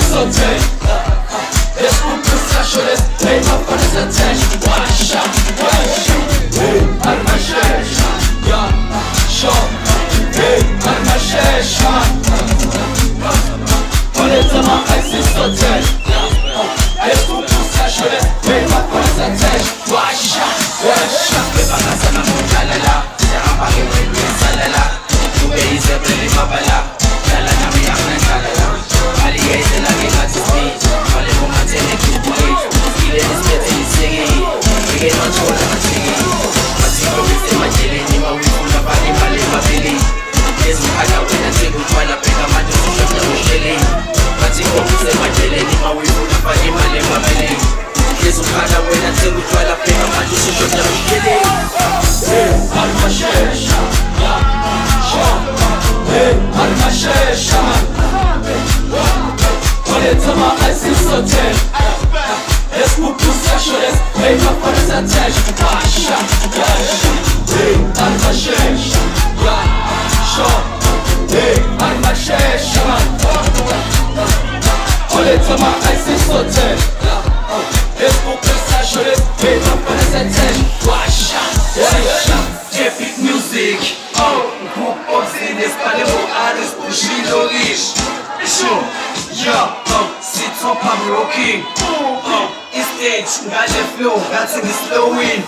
sauté. Est-ce qu'on peut s'acheter? Hey, ma femme est attachée. Washa, washa. Hey, Al-Mashesh. Ya, Shop. Hey, Al-Mashesh. On est dans ma ice sauté. Est-ce qu'on peut s'acheter? Hey, ma femme est attachée. Washa, washa. Bebakasana mujalala, Jarambaki wewe salala. Tubeize breli mabala, Jala nami aknakalala. Aliyeze lagi kati speech, Wale mumatene kukuit. Ile nispete nisege, Wige nochola matigi. Matiko wise majele ni mawifu na bani male mabili. Yesu hada wena siku twala peka majusu shokya mshele. Matiko wise majele ni mawifu na bani male mabili. Yesu hada wena siku twala peka majusu shokya mshele. Hey, Al-Mashesh. Ya, Shop. Hey, Al-Mashesh. On est dans ma ice sauté. Est-ce qu'on peut s'acheter? Hey, ma femme est attachée. Washa, washa. Hey, Al-Mashesh. Ya, Shop. Hey, Al-Mashesh. On est dans ma ice sauté. Est-ce qu'on peut s'acheter? Hey, ma femme est attachée. Washa, washa. Epic music, group obscene, espalhou ares por Gilorish. Show, sit top I'm rocking. Stage, gale flow, gatsing is flowing.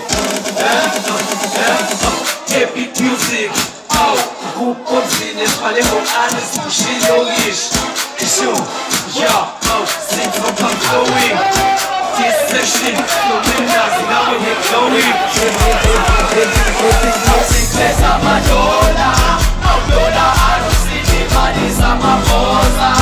Epic music, group obscene, espalhou ares por Gilorish. Show, sit top I'm flowing. This section, no winners, now we're glowing. Pesa madola, madola, arusini, mani sama poza.